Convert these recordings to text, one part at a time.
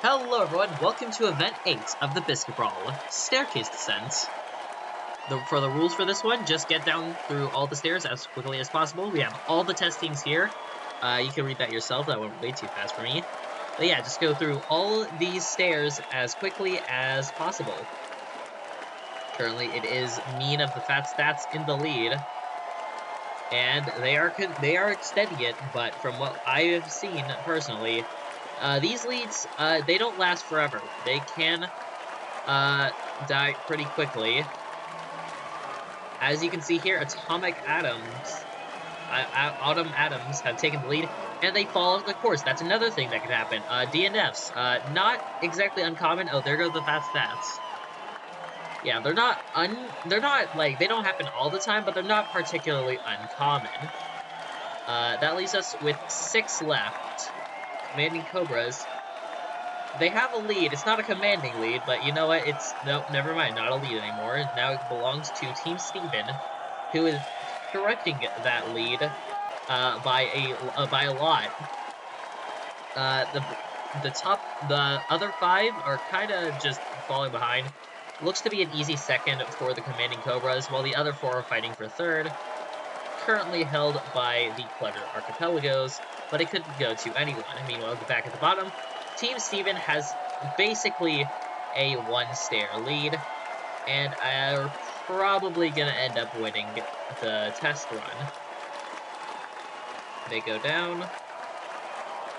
Hello everyone, welcome to Event 8 of the Biscuit Brawl, Staircase Descent. For the rules for this one, just get down through all the stairs as quickly as possible. We have all the test teams here. You can read that yourself, that went way too fast for me. But yeah, just go through all these stairs as quickly as possible. Currently, it is Mean of the Fat Stats in the lead. And they are extending it, but from what I have seen personally, these leads, they don't last forever. They can die pretty quickly. As you can see here, Autumn Atoms have taken the lead, and they fall off the course. That's another thing that could happen. DNFs, not exactly uncommon. Oh, there go the fast stats. Yeah, they're not like, they don't happen all the time, but they're not particularly uncommon. That leaves us with 6 left. Commanding Cobras. They have a lead. It's not a commanding lead, but you know what? Nope, never mind. Not a lead anymore. Now it belongs to Team Steven, who is correcting that lead by a lot. The other 5 are kind of just falling behind. Looks to be an easy second for the Commanding Cobras, while the other 4 are fighting for third. Currently held by the Clutter Archipelagos, but it could go to anyone. Meanwhile, back at the bottom, Team Steven has basically a 1-stair lead, and are probably going to end up winning the test run. They go down,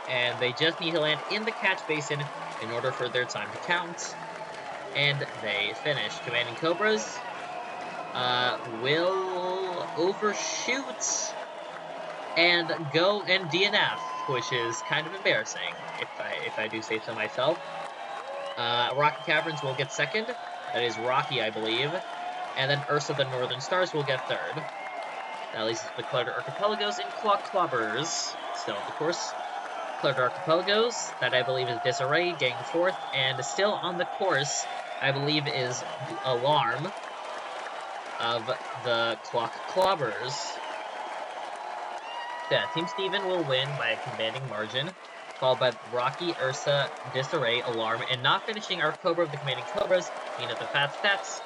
and they just need to land in the catch basin in order for their time to count, and they finish. Commanding Cobras will overshoot and go and DNF, which is kind of embarrassing, if I do say so myself. Rocky Caverns will get second. That is Rocky, I believe. And then Ursa the Northern Stars will get third. That leaves the Clutter Archipelagos and Clock Clobbers still on the course. Clutter Archipelagos, that I believe is Disarray, getting fourth, and still on the course, I believe, is Alarm of the Clock Clobbers. Yeah, Team Steven will win by a commanding margin, followed by Rocky, Ursa, Disarray, Alarm, and not finishing our Cobra of the Commanding Cobras, Mean of the Fat Stats,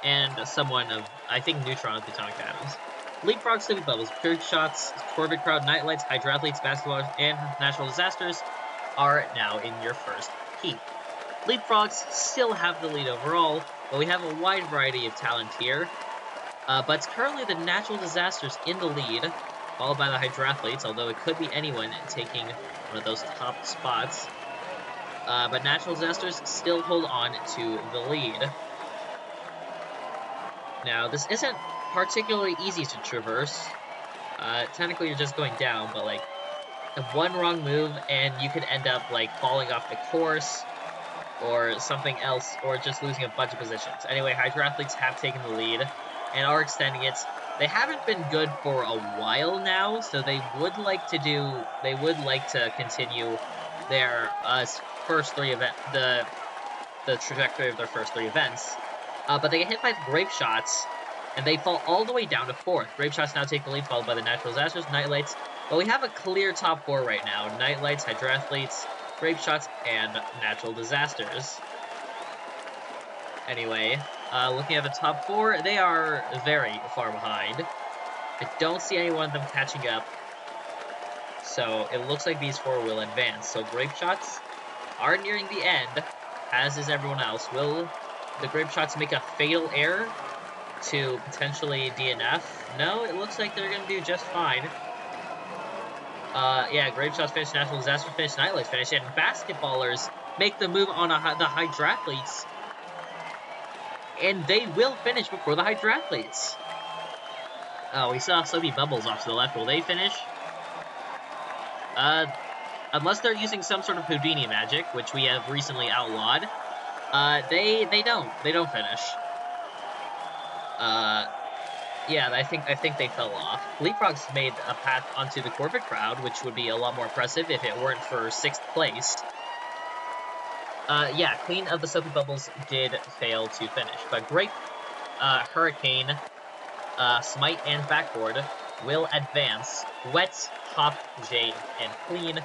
and someone of, I think, Neutron of the Atomic Atoms. Leapfrog, Sleepy Bubbles, Pure Shots, Corvid Crowd, Nightlights, Hydroathletes, Basketballers, and Natural Disasters are now in your first heat. Leapfrogs still have the lead overall, but we have a wide variety of talent here. But it's currently the Natural Disasters in the lead, followed by the Hydroathletes, although it could be anyone taking one of those top spots. But Natural Disasters still hold on to the lead. Now, this isn't particularly easy to traverse. Technically, you're just going down, but, like, one wrong move, and you could end up, like, falling off the course, or something else, or just losing a bunch of positions. Anyway, Hydroathletes have taken the lead, and are extending it. They haven't been good for a while now, so they would like to continue their first 3 events, the trajectory of their first 3 events. But they get hit by Grape Shots, and they fall all the way down to 4th. Grape Shots now take the lead, followed by the Natural Disasters, Nightlights. But we have a clear top 4 right now. Nightlights, Hydroathletes, Grape Shots, and Natural Disasters. Anyway, looking at the top 4, they are very far behind. I don't see any one of them catching up. So, it looks like these 4 will advance. So, Grape Shots are nearing the end, as is everyone else. Will the Grape Shots make a fatal error to potentially DNF? No, it looks like they're going to do just fine. Yeah, Grape Shots finish, Natural Disaster finish, Nightlights finish, and Basketballers make the move on the Hydroathletes. And they will finish before the Hydroathletes. Oh, we saw Soapy Bubbles off to the left. Will they finish? Unless they're using some sort of Houdini magic, which we have recently outlawed, they don't finish. Yeah, I think they fell off. Leapfrogs made a path onto the Corvid Crowd, which would be a lot more impressive if it weren't for 6th place. Yeah, Queen of the Soapy Bubbles did fail to finish, but Grape, Hurricane, Smite, and Backboard will advance. Wet, Hop, Jade, and Clean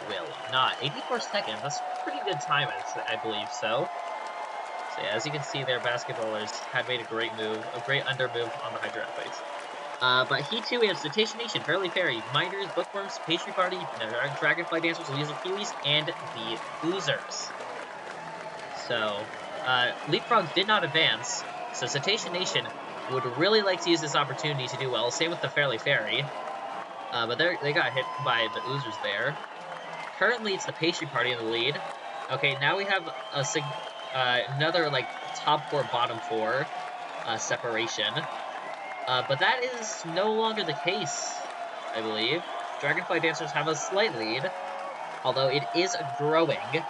will not. 84 seconds, that's pretty good time, I believe so. So yeah, as you can see there, basketballers had made a great move, a great under move on the Hydra Athletes. But Heat 2, we have Cetacean Nation, Fairly Fairy, Minders, Bookworms, Pastry Party, Dragonfly Dancers, Laser Kiwis, and the Oozers. So, Leapfrogs did not advance, so Cetacean Nation would really like to use this opportunity to do well. Same with the Fairly Fairy. But they got hit by the Oozers there. Currently, it's the Pastry Party in the lead. Okay, now we have another, like, top 4, bottom 4 separation. But that is no longer the case, I believe. Dragonfly Dancers have a slight lead, although it is growing.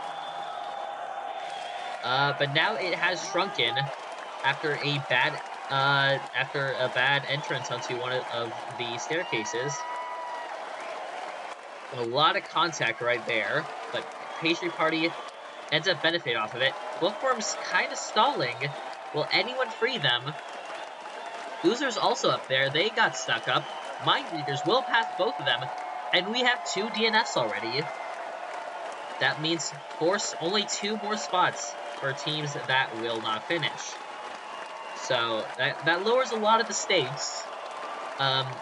But now it has shrunken after a bad entrance onto one of the staircases. A lot of contact right there, but Pastry Party ends up benefiting off of it. Bookworm's kind of stalling. Will anyone free them? Oozer's also up there. They got stuck up. Mind Readers will pass both of them, and we have 2 DNFs already. That means only 2 more spots for teams that will not finish. So that lowers a lot of the stakes.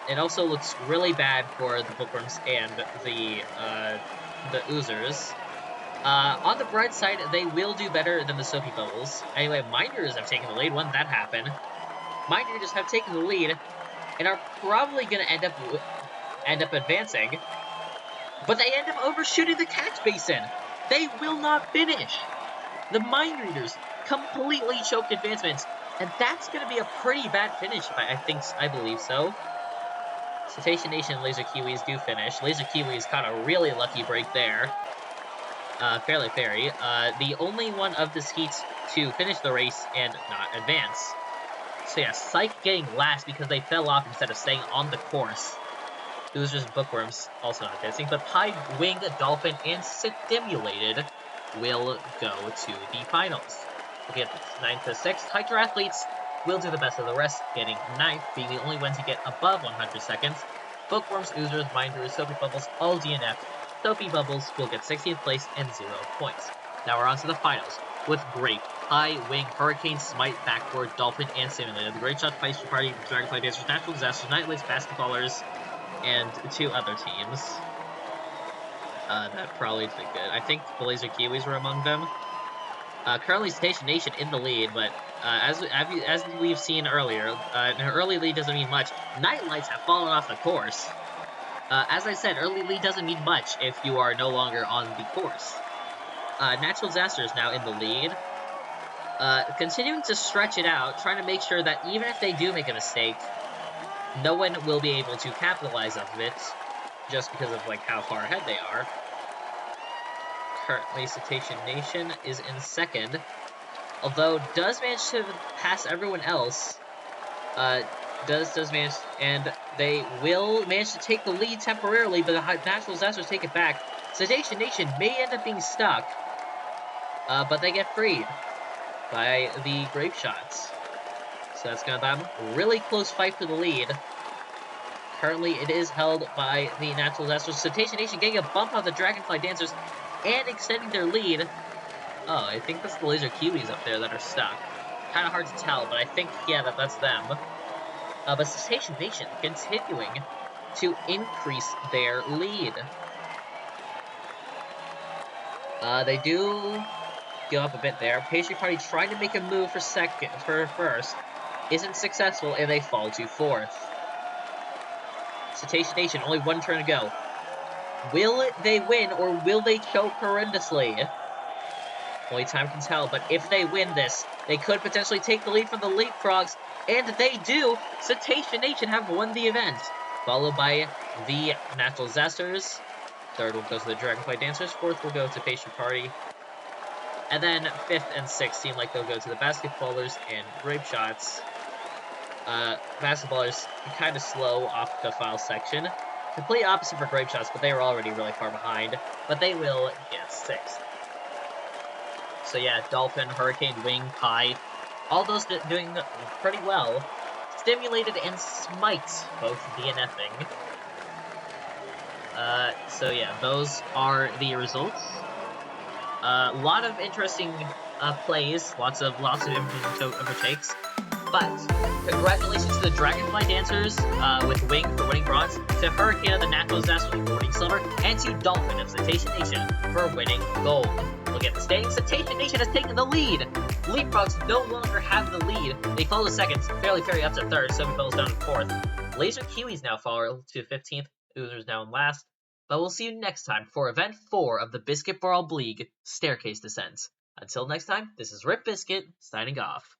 It also looks really bad for the Bookworms and the Oozers. On the bright side, they will do better than the Soapy Bubbles. Anyway, Minders have taken the lead. When did that happen? Minders have taken the lead and are probably going to end up advancing. But they end up overshooting the catch basin. They will not finish. The Mind Readers completely choke advancements, and that's going to be a pretty bad finish, I believe so. Cetacean Nation and Laser Kiwis do finish. Laser Kiwis caught a really lucky break there. Fairly Fairy, the only one of this heat to finish the race and not advance. So yeah, Psych getting last because they fell off instead of staying on the course. Oozers and Bookworms also not advancing, but Pie, Wing, Dolphin, and Stimulated will go to the finals. Looking at the 9th to 6th, Hydra Athletes will do the best of the rest, getting 9th, being the only ones to get above 100 seconds. Bookworms, Oozers, Minders, Soapy Bubbles, all DNF. Soapy Bubbles will get 16th place and 0 points. Now we're on to the finals, with Grape, High, Wing, Hurricane, Smite, Backboard, Dolphin, and Stimulated. The Great Shot, Pastry Party, Dragonfly Dancers, Natural Disasters, Nightlights, Basketballers, and 2 other teams that probably did good. I think the Laser Kiwis were among them. Currently, Station Nation in the lead, but as we've seen earlier, an early lead doesn't mean much. Nightlights have fallen off the course. As I said, early lead doesn't mean much if you are no longer on the course. Natural Disaster is now in the lead. Continuing to stretch it out, trying to make sure that even if they do make a mistake, no one will be able to capitalize off of it, just because of like how far ahead they are. Currently, Cetacean Nation is in 2nd, although does manage to pass everyone else. Does manage, and they will manage to take the lead temporarily, but the Natural Disasters take it back. Cetacean Nation may end up being stuck, but they get freed by the Grape Shots. So that's going to be a really close fight for the lead. Currently, it is held by the Natural Disasters. Cetacean Nation getting a bump on the Dragonfly Dancers and extending their lead. Oh, I think that's the Laser Kiwis up there that are stuck. Kind of hard to tell, but I think, yeah, that's them. But Cetacean Nation continuing to increase their lead. They do go up a bit there. Pastry Party trying to make a move for first. Isn't successful, and they fall to 4th. Cetacean Nation, only 1 turn to go. Will they win, or will they choke horrendously? Only time can tell, but if they win this, they could potentially take the lead from the Leapfrogs, and they do! Cetacean Nation have won the event, followed by the Natural Disasters. 3rd will go to the Dragonfly Dancers, 4th will go to Pastry Party, and then 5th and 6th seem like they'll go to the Basketballers and Grape Shots. Basketballers kind of slow off the file section. Complete opposite for Grape Shots, but they were already really far behind. But they will get 6th. So yeah, Dolphin, Hurricane, Wing, Pie, all those doing pretty well. Stimulated and Smite, both DNFing. So yeah, those are the results. A lot of interesting plays, lots of interesting overtakes. But congratulations to the Dragonfly Dancers with Wing for winning bronze, to Hurricane of the Natural Disasters for winning silver, and to Dolphin of Cetacean Nation for winning gold. Look at the standings. Cetacean Nation has taken the lead. Leapfrogs no longer have the lead. They fall to second, Fairly Fairy up to third, Soapy Bubbles down to fourth. Laser Kiwis now fall to 15th, Oozers now in last. But we'll see you next time for Event 4 of the Biscuit Brawl League Staircase Descent. Until next time, this is Rip Biscuit, signing off.